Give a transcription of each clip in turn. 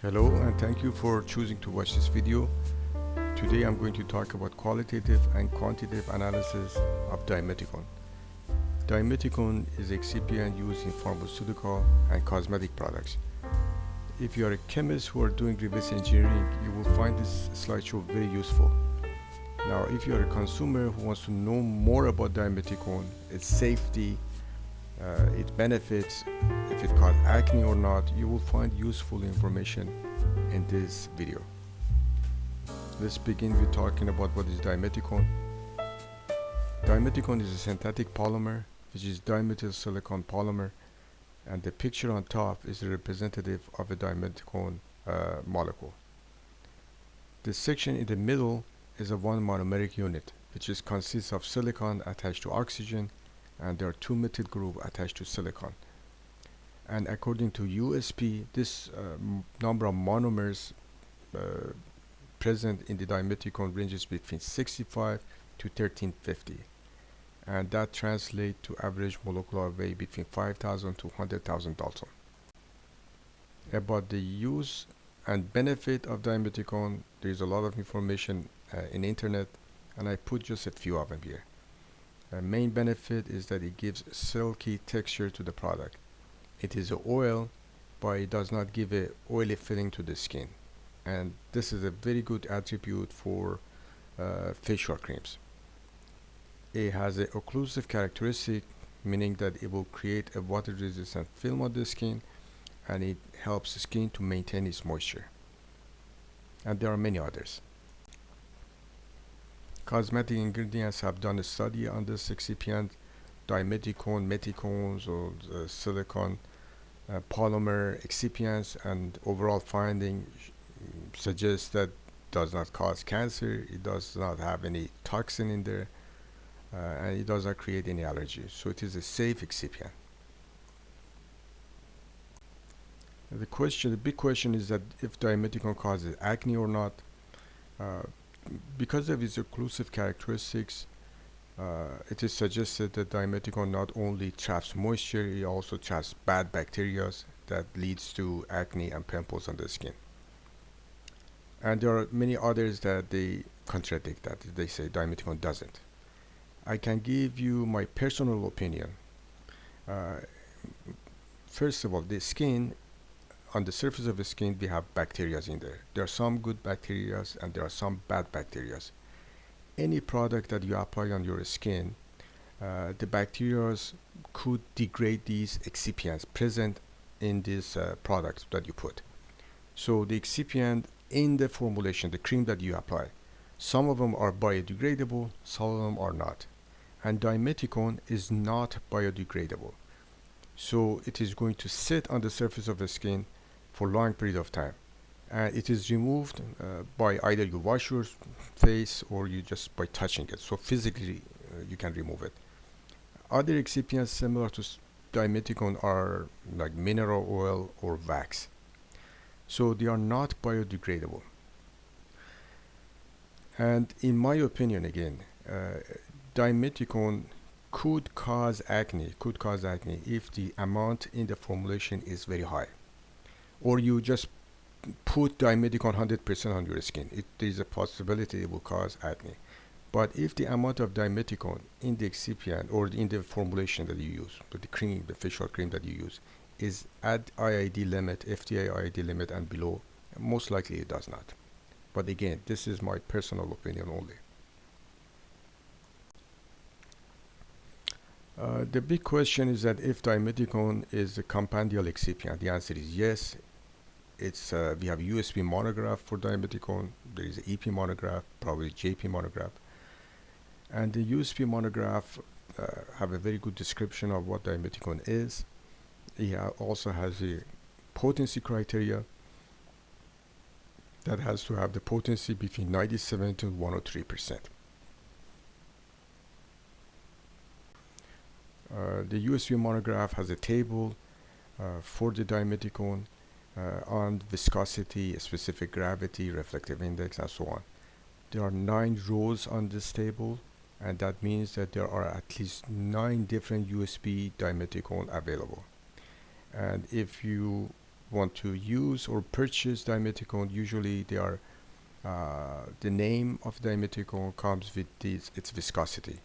Hello and thank you for choosing to watch this video. Today I'm going to talk about qualitative and quantitative analysis of dimethicone. Dimethicone is an excipient used in pharmaceutical and cosmetic products. If you are a chemist who are doing reverse engineering, you will find this slideshow very useful. Now, if you are a consumer who wants to know more about dimethicone, its safety, its benefits, if it causes acne or not, you will find useful information in this video. Let's begin with talking about what is dimethicone. Dimethicone is a synthetic polymer which is dimethyl silicon polymer, and the picture on top is a representative of a dimethicone molecule. The section in the middle is a one monomeric unit which consists of silicon attached to oxygen, and there are two methyl groups attached to silicon. And according to USP, this number of monomers present in the dimethicone ranges between 65 to 1350, and that translates to average molecular weight between 5,000 to 100,000 Dalton. About the use and benefit of dimethicone, there is a lot of information in the internet, and I put just a few of them here. The main benefit is that it gives silky texture to the product. It is an oil, but it does not give an oily feeling to the skin, and this is a very good attribute for facial creams. It has an occlusive characteristic, meaning that it will create a water resistant film on the skin, and it helps the skin to maintain its moisture. And there are many others. Cosmetic ingredients have done a study on this excipient, dimethicone, methicones, or silicon polymer excipients, and overall finding suggests that does not cause cancer, it does not have any toxin in there, and it does not create any allergy. So it is a safe excipient. The big question is that if dimethicone causes acne or not. Because of its occlusive characteristics, it is suggested that dimethicone not only traps moisture, it also traps bad bacteria that leads to acne and pimples on the skin. And there are many others that they contradict that. They say dimethicone doesn't. I can give you my personal opinion. First of all, the skin, on the surface of the skin, we have bacteria in there. There are some good bacteria and there are some bad bacteria. Any product that you apply on your skin, the bacteria could degrade these excipients present in this product that you put. So the excipient in the formulation, the cream that you apply, some of them are biodegradable, some of them are not. And dimethicone is not biodegradable. So it is going to sit on the surface of the skin for a long period of time, and it is removed by either you wash your face or you just by touching it. So physically you can remove it. Other excipients similar to dimethicone are like mineral oil or wax, so they are not biodegradable. And in my opinion, again, dimethicone could cause acne if the amount in the formulation is very high, or you just put dimethicone 100% on your skin. There is a possibility it will cause acne. But if the amount of dimethicone in the excipient or in the formulation that you use, the cream, the facial cream that you use, is at IID limit, FTIR IID limit and below, most likely it does not. But again, this is my personal opinion only. The big question is that if dimethicone is a compendial excipient. The answer is yes. We have USP monograph for dimethicone. There is an EP monograph, probably JP monograph, and the USP monograph have a very good description of what dimethicone is. It also has a potency criteria that has to have the potency between 97 to 103%. The USP monograph has a table for the dimethicone on viscosity, specific gravity, reflective index, and so on. There are 9 rows on this table, and that means that there are at least 9 different USP dimethicone available. And if you want to use or purchase dimethicone, usually they are the name of dimethicone comes with its viscosity.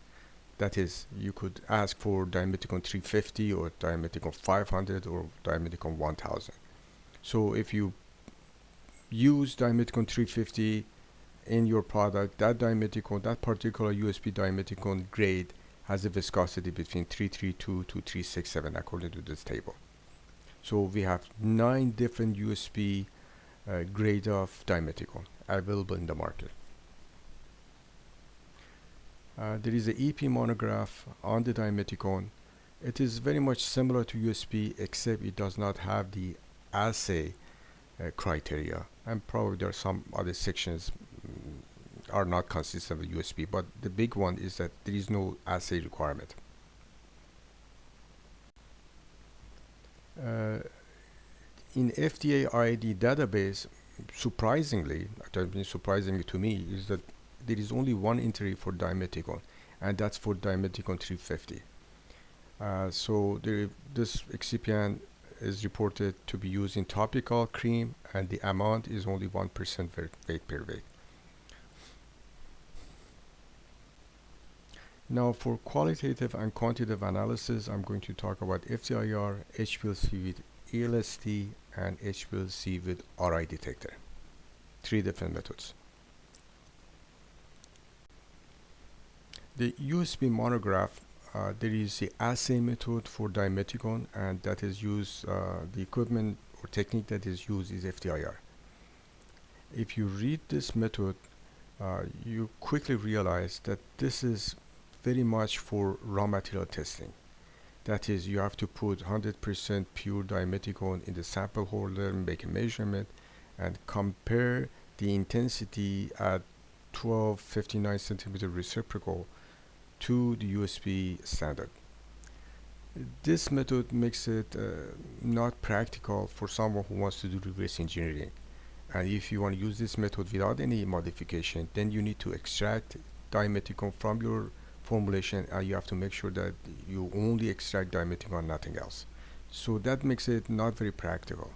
That is, you could ask for dimethicone 350 or dimethicone 500 or dimethicone 1000. So if you use dimethicone 350 in your product, that dimethicone, that particular USB dimethicone grade has a viscosity between 332 to 367 according to this table. So we have 9 different USB grade of dimethicone available in the market. There is an EP monograph on the dimethicone. It is very much similar to USB, except it does not have the assay criteria, and probably there are some other sections are not consistent with USB, but the big one is that there is no assay requirement. In FTIR database, surprisingly to me, is that there is only one entry for dimethicone, and that's for dimethicone 350. So this excipient is reported to be used in topical cream, and the amount is only 1% weight per weight. Now for qualitative and quantitative analysis, I'm going to talk about FTIR, HPLC with ELSD, and HPLC with RI detector. 3 different methods. The USB monograph, there is the assay method for dimethicone, and that is used, the equipment or technique that is used is FTIR. If you read this method, you quickly realize that this is very much for raw material testing. That is, you have to put 100% pure dimethicone in the sample holder, make a measurement, and compare the intensity at 1259 centimeter reciprocal to the USB standard. This method makes it not practical for someone who wants to do reverse engineering. And if you want to use this method without any modification, then you need to extract dimethicone from your formulation, and you have to make sure that you only extract dimethicone, nothing else. So that makes it not very practical.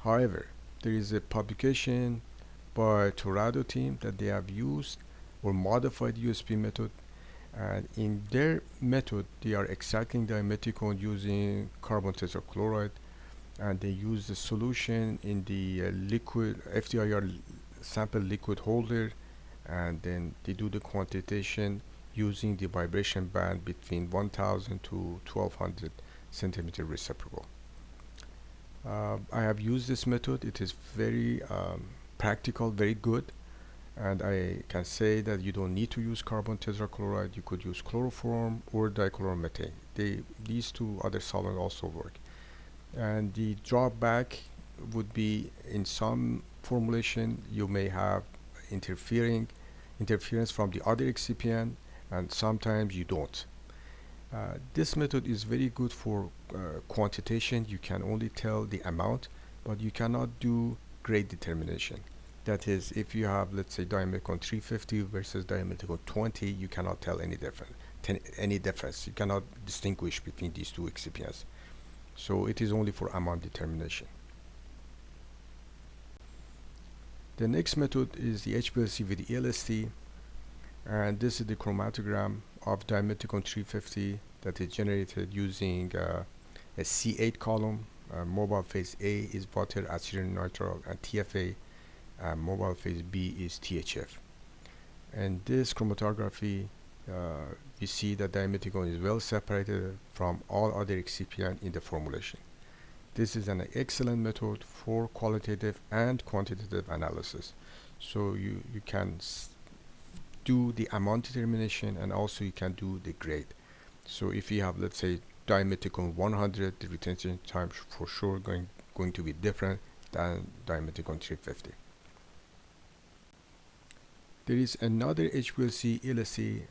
However, there is a publication by Torado team that they have used or modified USB method, and in their method they are extracting dimethicone using carbon tetrachloride, and they use the solution in the liquid FTIR sample liquid holder, and then they do the quantitation using the vibration band between 1000 to 1200 centimeter reciprocal. I have used this method. It is very practical, very good, and I can say that you don't need to use carbon tetrachloride. You could use chloroform or dichloromethane. These 2 other solvents also work. And the drawback would be in some formulation you may have interference from the other excipient, and sometimes you don't. This method is very good for quantitation. You can only tell the amount, but you cannot do grade determination. That is, if you have, let's say, dimethicone 350 versus dimethicone 20, you cannot tell any difference. You cannot distinguish between these 2 excipients. So it is only for amount determination. The next method is the HPLC with ELSD, and this is the chromatogram of dimethicone 350 that is generated using a C8 column. Mobile phase A is water, acetylene nitrile, and TFA. Mobile phase B is THF. And this chromatography, you see that dimethicone is well separated from all other excipients in the formulation. This is an excellent method for qualitative and quantitative analysis. So you can do the amount determination, and also you can do the grade. So if you have, let's say, dimethicone 100, the retention time for sure going to be different than dimethicone 350. There is another HPLC ELSD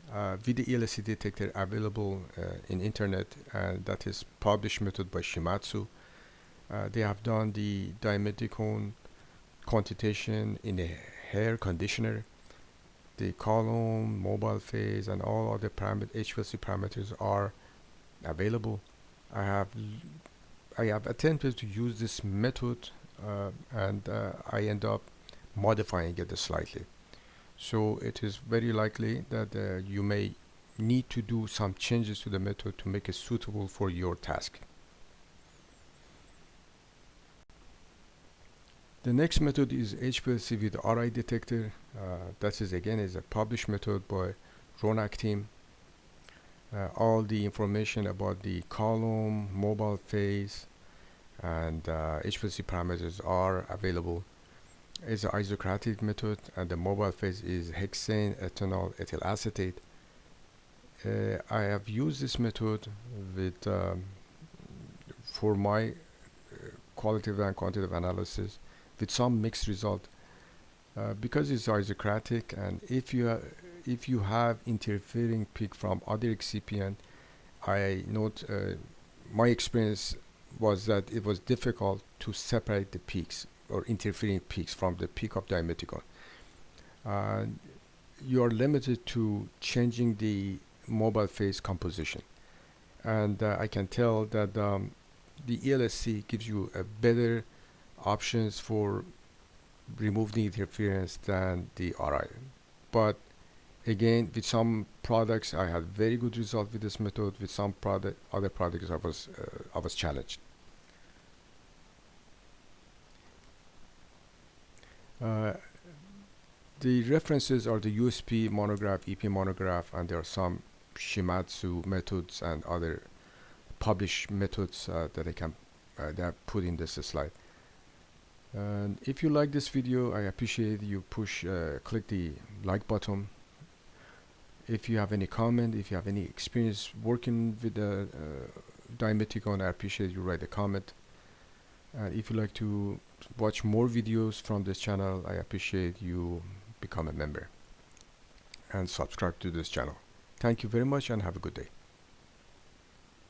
with the ELSD detector available in internet, and that is published method by Shimatsu. They have done the dimethicone quantitation in a hair conditioner. The column, mobile phase, and all other HPLC parameters are available. I have I have attempted to use this method and I end up modifying it slightly. So it is very likely that you may need to do some changes to the method to make it suitable for your task. The next method is HPLC with RI detector. That is again is a published method by Ronak team. All the information about the column, mobile phase, and HPLC parameters are available. It's an isocratic method, and the mobile phase is hexane, ethanol, ethyl acetate. I have used this method with for my qualitative and quantitative analysis with some mixed result because it's isocratic, and if you have interfering peak from other excipient, I note my experience was that it was difficult to separate the peaks or interfering peaks from the peak of dimethicone. You are limited to changing the mobile phase composition, and I can tell that the ELSC gives you a better options for remove the interference than the RI. But again, with some products I had very good result with this method. With some other products I was challenged. The references are the USP monograph, EP monograph, and there are some Shimatsu methods and other published methods that I can that I put in this slide. And if you like this video, I appreciate you click the like button. If you have any comment, if you have any experience working with the dimethicone, I appreciate you write a comment. And if you like to watch more videos from this channel, I appreciate you become a member and subscribe to this channel. Thank you very much and have a good day.